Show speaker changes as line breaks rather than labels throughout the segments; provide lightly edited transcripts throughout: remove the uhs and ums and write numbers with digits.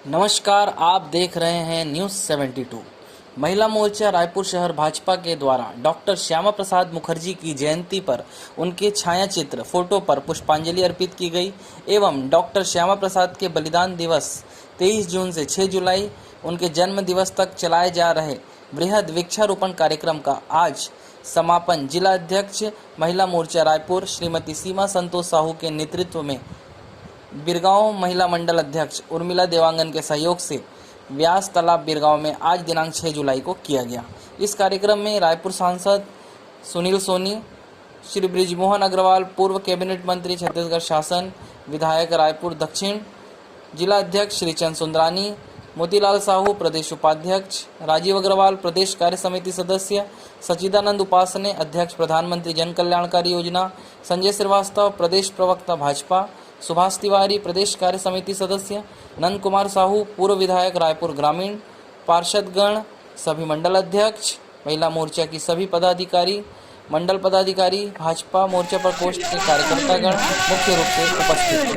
नमस्कार, आप देख रहे हैं न्यूज़ 72। महिला मोर्चा रायपुर शहर भाजपा के द्वारा डॉक्टर श्यामा प्रसाद मुखर्जी की जयंती पर उनके छायाचित्र फोटो पर पुष्पांजलि अर्पित की गई एवं डॉक्टर श्यामा प्रसाद के बलिदान दिवस 23 जून से 6 जुलाई उनके जन्म दिवस तक चलाए जा रहे बृहद वृक्षारोपण कार्यक्रम का आज समापन जिला अध्यक्ष महिला मोर्चा रायपुर श्रीमती सीमा संतोष साहू के नेतृत्व में बिरगांव महिला मंडल अध्यक्ष उर्मिला देवांगन के सहयोग से व्यास तालाब बिरगांव में आज दिनांक 6 जुलाई को किया गया। इस कार्यक्रम में रायपुर सांसद सुनील सोनी, श्री बृजमोहन अग्रवाल पूर्व कैबिनेट मंत्री छत्तीसगढ़ शासन, विधायक रायपुर दक्षिण, जिला अध्यक्ष श्री चंद सुंदरानी, मोतीलाल साहू प्रदेश उपाध्यक्ष, राजीव अग्रवाल प्रदेश कार्य समिति सदस्य, सच्चिदानंद उपासने अध्यक्ष प्रधानमंत्री जन कल्याणकारी योजना, संजय श्रीवास्तव प्रदेश प्रवक्ता भाजपा, सुभाष तिवारी प्रदेश कार्य समिति सदस्य, नंद कुमार साहू पूर्व विधायक रायपुर ग्रामीण, पार्षदगण, सभी मंडल अध्यक्ष, महिला मोर्चा की सभी पदाधिकारी, मंडल पदाधिकारी, भाजपा मोर्चा प्रकोष्ठ के कार्यकर्तागण मुख्य रूप से उपस्थित थे।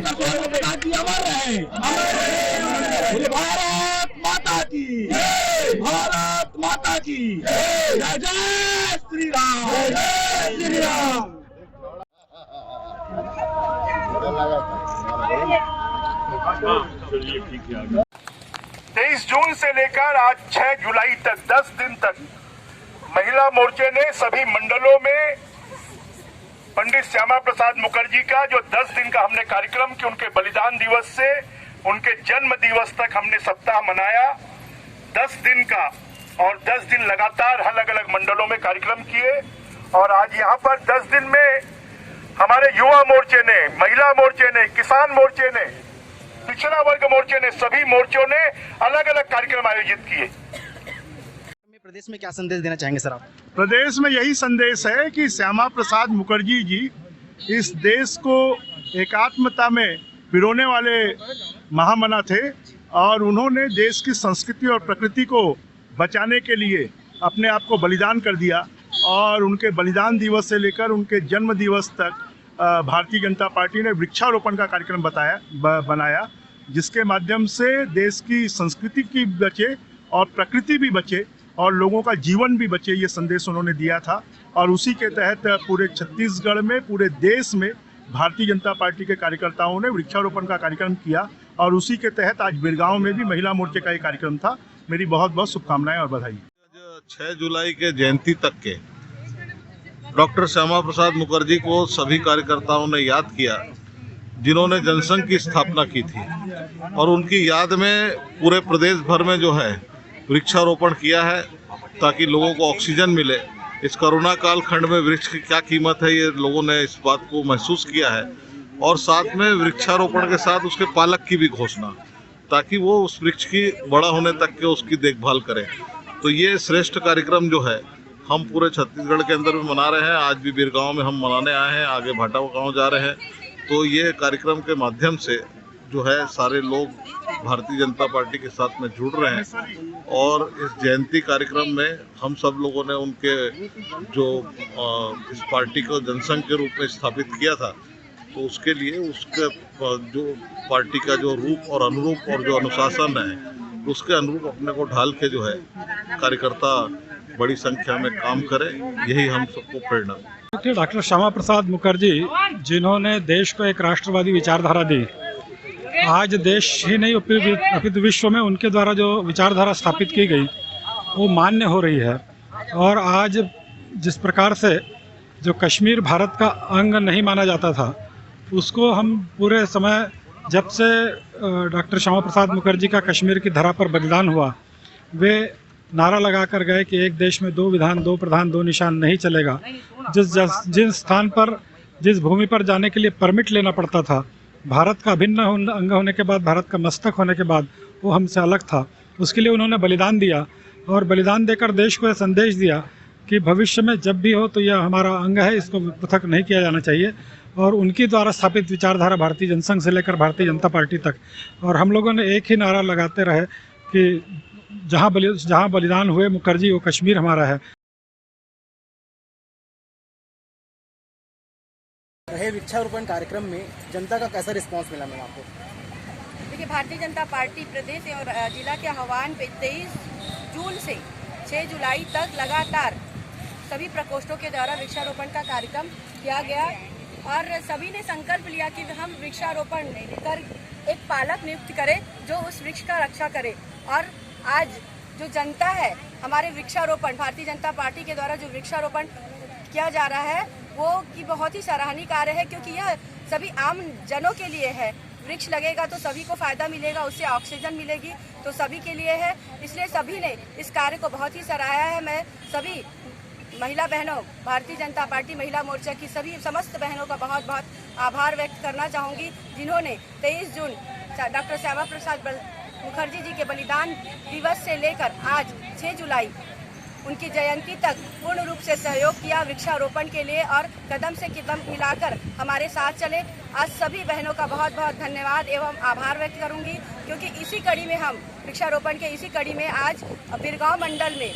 23 जून से लेकर आज 6 जुलाई तक 10 दिन तक महिला मोर्चे ने सभी मंडलों में पंडित श्यामा प्रसाद मुखर्जी का जो 10 दिन का हमने कार्यक्रम कि उनके बलिदान दिवस से उनके जन्म दिवस तक हमने सप्ताह मनाया 10 दिन का, और 10 दिन लगातार अलग अलग मंडलों में कार्यक्रम किए। और आज यहाँ पर 10 दिन में हमारे युवा मोर्चे ने, महिला मोर्चे ने, किसान मोर्चे ने, पिछड़ा वर्ग मोर्चे ने, सभी मोर्चों ने अलग अलग कार्यक्रम आयोजित किए।
प्रदेश में क्या संदेश देना चाहेंगे सर आप?
प्रदेश में यही संदेश है कि श्यामा प्रसाद मुखर्जी जी इस देश को एकात्मता में पिरोने वाले महामना थे और उन्होंने देश की संस्कृति और प्रकृति को बचाने के लिए अपने आप को बलिदान कर दिया। और उनके बलिदान दिवस से लेकर उनके जन्म दिवस तक भारतीय जनता पार्टी ने वृक्षारोपण का कार्यक्रम बनाया, जिसके माध्यम से देश की संस्कृति की बचे और प्रकृति भी बचे और लोगों का जीवन भी बचे, ये संदेश उन्होंने दिया था। और उसी के तहत पूरे छत्तीसगढ़ में, पूरे देश में भारतीय जनता पार्टी के कार्यकर्ताओं ने वृक्षारोपण का कार्यक्रम किया और उसी के तहत आज बिरगांव में भी महिला मोर्चे का एक कार्यक्रम था। मेरी बहुत बहुत शुभकामनाएं और बधाई।
6 जुलाई के जयंती तक के डॉक्टर श्यामा प्रसाद मुखर्जी को सभी कार्यकर्ताओं ने याद किया, जिन्होंने जनसंघ की स्थापना की थी, और उनकी याद में पूरे प्रदेश भर में जो है वृक्षारोपण किया है ताकि लोगों को ऑक्सीजन मिले। इस कोरोना काल खंड में वृक्ष की क्या कीमत है, ये लोगों ने इस बात को महसूस किया है। और साथ में वृक्षारोपण के साथ उसके पालक की भी घोषणा, ताकि वो उस वृक्ष की बड़ा होने तक के उसकी देखभाल करें। तो ये श्रेष्ठ कार्यक्रम जो है हम पूरे छत्तीसगढ़ के अंदर भी मना रहे हैं। आज भी बिरगांव में हम मनाने आए हैं, आगे भाटा गांव जा रहे हैं। तो ये कार्यक्रम के माध्यम से जो है सारे लोग भारतीय जनता पार्टी के साथ में जुड़ रहे हैं। और इस जयंती कार्यक्रम में हम सब लोगों ने उनके जो इस पार्टी को जनसंघ के रूप में स्थापित किया था, तो उसके लिए उसके जो पार्टी का जो रूप और अनुरूप और जो अनुशासन है, उसके अनुरूप अपने को ढाल के जो है कार्यकर्ता बड़ी संख्या में काम करें, यही हम सबको प्रेरणा।
डॉक्टर श्यामा प्रसाद मुखर्जी, जिन्होंने देश को एक राष्ट्रवादी विचारधारा दी, आज देश ही नहीं अपितु विश्व में उनके द्वारा जो विचारधारा स्थापित की गई वो मान्य हो रही है। और आज जिस प्रकार से जो कश्मीर भारत का अंग नहीं माना जाता था, उसको हम पूरे समय जब से डॉक्टर श्यामा प्रसाद मुखर्जी का कश्मीर की धरा पर बलिदान हुआ, वे नारा लगा कर गए कि एक देश में 2 विधान 2 प्रधान 2 निशान नहीं चलेगा। जिस स्थान पर, जिस भूमि पर जाने के लिए परमिट लेना पड़ता था, भारत का अभिन्न अंग होने के बाद, भारत का मस्तक होने के बाद वो हमसे अलग था, उसके लिए उन्होंने बलिदान दिया। और बलिदान देकर देश को यह संदेश दिया कि भविष्य में जब भी हो तो यह हमारा अंग है, इसको पृथक नहीं किया जाना चाहिए। और उनकी द्वारा स्थापित विचारधारा भारतीय जनसंघ से लेकर भारतीय जनता पार्टी तक, और हम लोगों ने एक ही नारा लगाते रहे कि जहाँ बलिदान हुए मुखर्जी, वो कश्मीर हमारा है।
रहे वृक्षारोपण कार्यक्रम में जनता का कैसा रिस्पांस मिला मैम आपको?
देखिए, भारतीय जनता पार्टी प्रदेश और जिला के आह्वान पे 23 जून से 6 जुलाई तक लगातार सभी प्रकोष्ठों के द्वारा वृक्षारोपण का कार्यक्रम किया गया और सभी ने संकल्प लिया कि हम वृक्षारोपण कर एक पालक नियुक्त करें जो उस वृक्ष का रक्षा करे। और आज जो जनता है, हमारे वृक्षारोपण भारतीय जनता पार्टी के द्वारा जो वृक्षारोपण किया जा रहा है वो की बहुत ही सराहनीय कार्य है, क्योंकि यह सभी आम जनों के लिए है। वृक्ष लगेगा तो सभी को फायदा मिलेगा, उससे ऑक्सीजन मिलेगी तो सभी के लिए है। इसलिए सभी ने इस कार्य को बहुत ही सराहा है। मैं सभी महिला बहनों, भारतीय जनता पार्टी महिला मोर्चा की सभी समस्त बहनों का बहुत बहुत आभार व्यक्त करना चाहूँगी, जिन्होंने 23 जून डॉक्टर श्यामा प्रसाद मुखर्जी जी के बलिदान दिवस से लेकर आज 6 जुलाई उनकी जयंती तक पूर्ण रूप से सहयोग किया वृक्षारोपण के लिए और कदम से कदम मिलाकर हमारे साथ चले। आज सभी बहनों का बहुत बहुत धन्यवाद एवं आभार व्यक्त करूंगी, क्योंकि इसी कड़ी में हम वृक्षारोपण के इसी कड़ी में आज बिरगांव मंडल में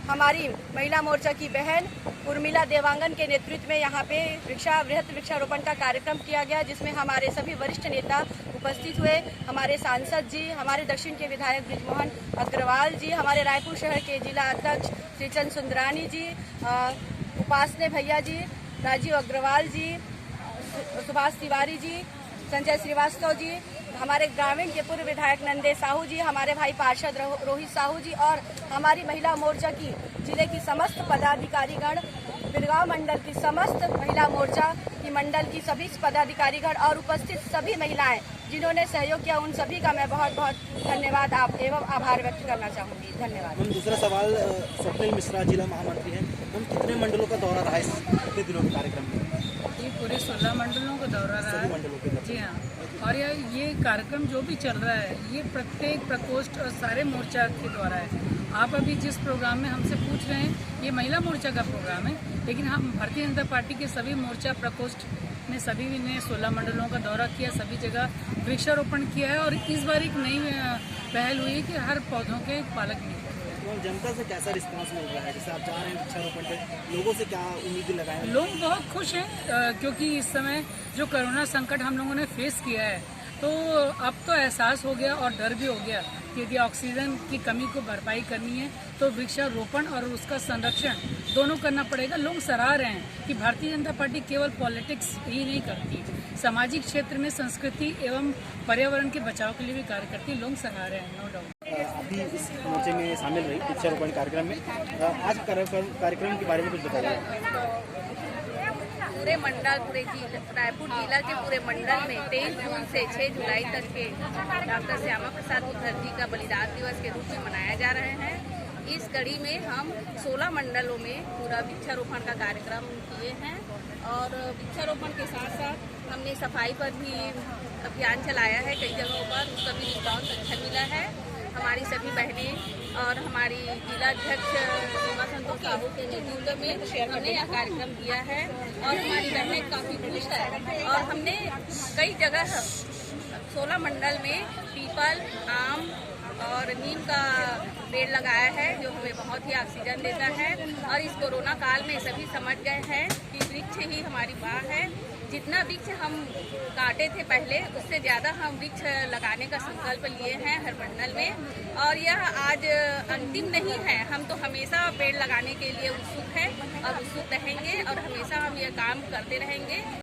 हमारी महिला मोर्चा की बहन उर्मिला देवांगन के नेतृत्व में यहाँ पे वृहत वृक्षारोपण का कार्यक्रम किया गया, जिसमें हमारे सभी वरिष्ठ नेता उपस्थित हुए। हमारे सांसद जी, हमारे दक्षिण के विधायक बृजमोहन अग्रवाल जी, हमारे रायपुर शहर के जिला अध्यक्ष श्रीचंद सुंदरानी जी, उपासने भैया जी, राजीव अग्रवाल जी, सुभाष तिवारी जी, संजय श्रीवास्तव जी, हमारे ग्रामीण के पूर्व विधायक नंदे साहू जी, हमारे भाई पार्षद रोहित साहू जी और हमारी महिला मोर्चा की जिले की समस्त पदाधिकारीगण, बिरगांव मंडल की समस्त महिला मोर्चा की मंडल की सभी पदाधिकारीगण और उपस्थित सभी महिलाएं जिन्होंने सहयोग किया, उन सभी का मैं बहुत बहुत धन्यवाद एवं आभार व्यक्त करना चाहूँगी। धन्यवाद।
हम दूसरा सवाल, स्वप्निल मिश्रा जिला महामंत्री हैं, हम कितने मंडलों का दौरा रहा है कितने दिनों के कार्यक्रम में?
ये पूरे 16 मंडलों का दौरा रहा है। जी हाँ, और ये कार्यक्रम जो भी चल रहा है ये प्रत्येक प्रकोष्ठ और सारे मोर्चा के द्वारा है। आप अभी जिस प्रोग्राम में हमसे पूछ रहे हैं ये महिला मोर्चा का प्रोग्राम है, लेकिन हम भारतीय जनता पार्टी के सभी मोर्चा प्रकोष्ठ ने सभी ने 16 मंडलों का दौरा किया, सभी जगह वृक्षारोपण किया है। और इस बार एक नई पहल हुई है कि हर पौधों के एक पालक नियुक्त हुए।
जनता से कैसा रिस्पांस मिल रहा है? जैसे आप जा रहे हैं वृक्षारोपण पे, लोगों से क्या उम्मीद लगाए?
लोग बहुत खुश हैं, क्योंकि इस समय जो कोरोना संकट हम लोगों ने फेस किया है तो अब तो एहसास हो गया और डर भी हो गया कि यदि ऑक्सीजन की कमी को भरपाई करनी है तो वृक्षारोपण और उसका संरक्षण दोनों करना पड़ेगा। लोग सराह रहे हैं कि भारतीय जनता पार्टी केवल पॉलिटिक्स ही नहीं करती, सामाजिक क्षेत्र में संस्कृति एवं पर्यावरण के बचाव के लिए भी कार्य करती है। लोग सराह रहे हैं, नो डाउट।
अभी इस मोर्चे में शामिल रही वृक्षारोपण कार्यक्रम में, आज कार्यक्रम के बारे में कुछ बताइए।
पूरे मंडल, रायपुर जिला के पूरे मंडल में 23 जून से 6 जुलाई तक के डॉक्टर श्यामा प्रसाद मुखर्जी का बलिदान दिवस के रूप में मनाया जा रहे हैं। इस कड़ी में हम 16 मंडलों में पूरा वृक्षारोपण का कार्यक्रम किए हैं और वृक्षारोपण के साथ साथ हमने सफाई पर भी अभियान चलाया है। कई जगहों पर उसका भी रिस्पॉन्स अच्छा मिला है। हमारी सभी बहनें और हमारी जिलाध्यक्ष सीमा संतोष साहू के नेतृत्व में हमने यह कार्यक्रम किया है और हमारी बहनें काफ़ी खुश है। और हमने कई जगह 16 मंडल में पीपल, आम और नीम का पेड़ लगाया है, जो हमें बहुत ही ऑक्सीजन देता है। और इस कोरोना काल में सभी समझ गए हैं कि वृक्ष ही हमारी माँ है। जितना वृक्ष हम काटे थे पहले, उससे ज़्यादा हम वृक्ष लगाने का संकल्प लिए हैं हर मंडल में। और यह आज अंतिम नहीं है, हम तो हमेशा पेड़ लगाने के लिए उत्सुक हैं और उत्सुक रहेंगे और हमेशा हम यह काम करते रहेंगे।